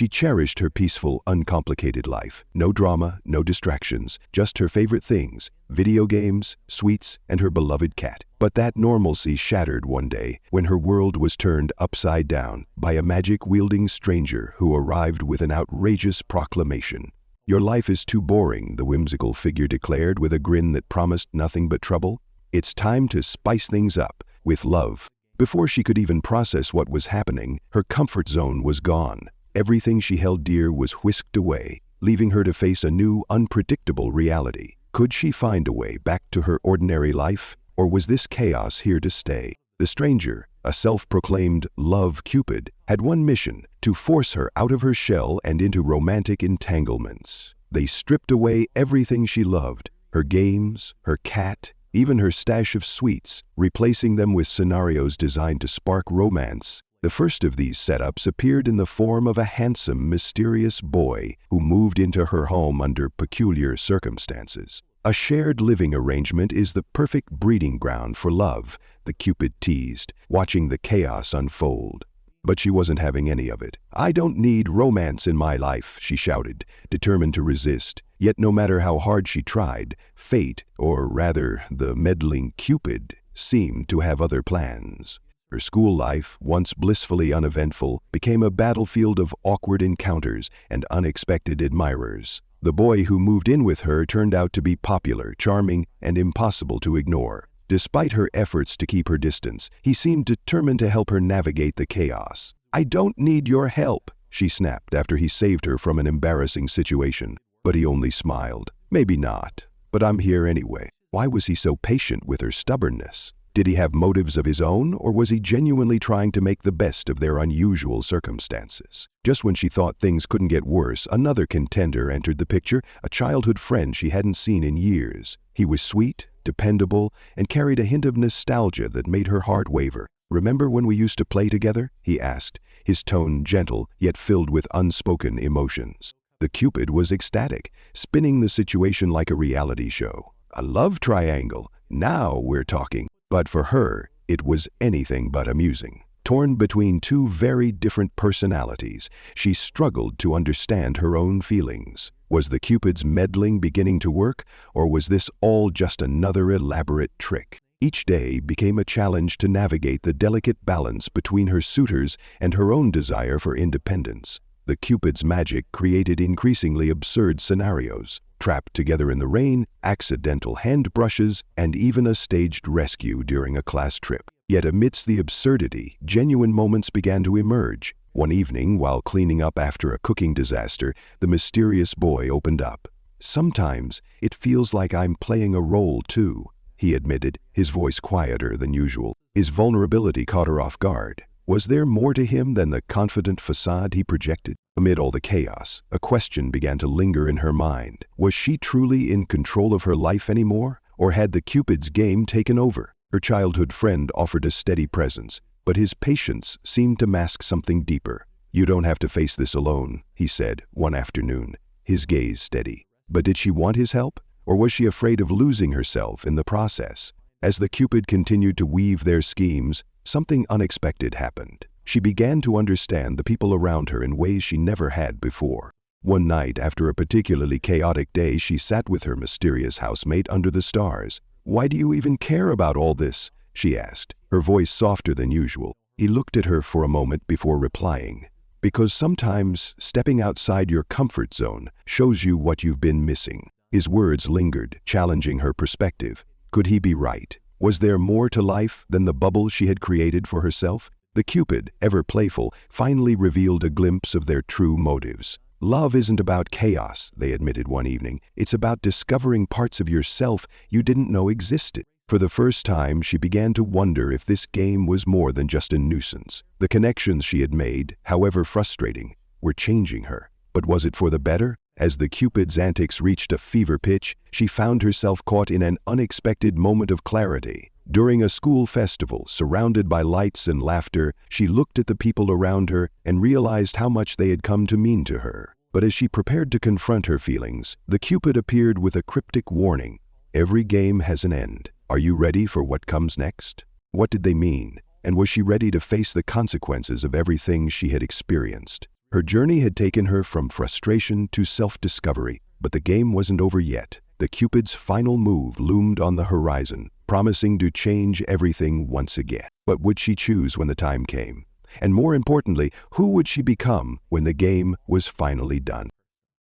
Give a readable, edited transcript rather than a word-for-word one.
She cherished her peaceful, uncomplicated life. No drama, no distractions, just her favorite things, video games, sweets, and her beloved cat. But that normalcy shattered one day when her world was turned upside down by a magic-wielding stranger who arrived with an outrageous proclamation. "Your life is too boring," the whimsical figure declared with a grin that promised nothing but trouble. "It's time to spice things up with love." Before she could even process what was happening, her comfort zone was gone. Everything she held dear was whisked away, leaving her to face a new, unpredictable reality. Could she find a way back to her ordinary life, or was this chaos here to stay? The stranger, a self-proclaimed love cupid, had one mission: to force her out of her shell and into romantic entanglements. They stripped away everything she loved, her games, her cat, even her stash of sweets, replacing them with scenarios designed to spark romance. The first of these setups appeared in the form of a handsome, mysterious boy who moved into her home under peculiar circumstances. "A shared living arrangement is the perfect breeding ground for love," the Cupid teased, watching the chaos unfold. But she wasn't having any of it. "I don't need romance in my life," she shouted, determined to resist. Yet no matter how hard she tried, fate, or rather the meddling Cupid, seemed to have other plans. Her school life, once blissfully uneventful, became a battlefield of awkward encounters and unexpected admirers. The boy who moved in with her turned out to be popular, charming, and impossible to ignore. Despite her efforts to keep her distance, he seemed determined to help her navigate the chaos. "I don't need your help," she snapped after he saved her from an embarrassing situation. But he only smiled. "Maybe not, but I'm here anyway." Why was he so patient with her stubbornness? Did he have motives of his own, or was he genuinely trying to make the best of their unusual circumstances? Just when she thought things couldn't get worse, another contender entered the picture, a childhood friend she hadn't seen in years. He was sweet, dependable, and carried a hint of nostalgia that made her heart waver. "Remember when we used to play together?" he asked, his tone gentle yet filled with unspoken emotions. The Cupid was ecstatic, spinning the situation like a reality show. A love triangle, now we're talking. But for her, it was anything but amusing. Torn between two very different personalities, she struggled to understand her own feelings. Was the Cupid's meddling beginning to work, or was this all just another elaborate trick? Each day became a challenge to navigate the delicate balance between her suitors and her own desire for independence. The Cupid's magic created increasingly absurd scenarios: trapped together in the rain, accidental hand brushes, and even a staged rescue during a class trip. Yet amidst the absurdity, genuine moments began to emerge. One evening, while cleaning up after a cooking disaster, the mysterious boy opened up. "Sometimes it feels like I'm playing a role too," he admitted, his voice quieter than usual. His vulnerability caught her off guard. Was there more to him than the confident facade he projected? Amid all the chaos, a question began to linger in her mind. Was she truly in control of her life anymore, or had the Cupid's game taken over? Her childhood friend offered a steady presence, but his patience seemed to mask something deeper. "You don't have to face this alone," he said one afternoon, his gaze steady. But did she want his help, or was she afraid of losing herself in the process? As the Cupid continued to weave their schemes, something unexpected happened. She began to understand the people around her in ways she never had before. One night, after a particularly chaotic day, she sat with her mysterious housemate under the stars. "Why do you even care about all this?" she asked, her voice softer than usual. He looked at her for a moment before replying. "Because sometimes stepping outside your comfort zone shows you what you've been missing." His words lingered, challenging her perspective. Could he be right? Was there more to life than the bubble she had created for herself? The Cupid, ever playful, finally revealed a glimpse of their true motives. "Love isn't about chaos," they admitted one evening. "It's about discovering parts of yourself you didn't know existed." For the first time, she began to wonder if this game was more than just a nuisance. The connections she had made, however frustrating, were changing her. But was it for the better? As the Cupid's antics reached a fever pitch, she found herself caught in an unexpected moment of clarity. During a school festival, surrounded by lights and laughter, she looked at the people around her and realized how much they had come to mean to her. But as she prepared to confront her feelings, the Cupid appeared with a cryptic warning: "Every game has an end. Are you ready for what comes next?" What did they mean? And was she ready to face the consequences of everything she had experienced? Her journey had taken her from frustration to self-discovery, but the game wasn't over yet. The Cupid's final move loomed on the horizon, promising to change everything once again. What would she choose when the time came? And more importantly, who would she become when the game was finally done?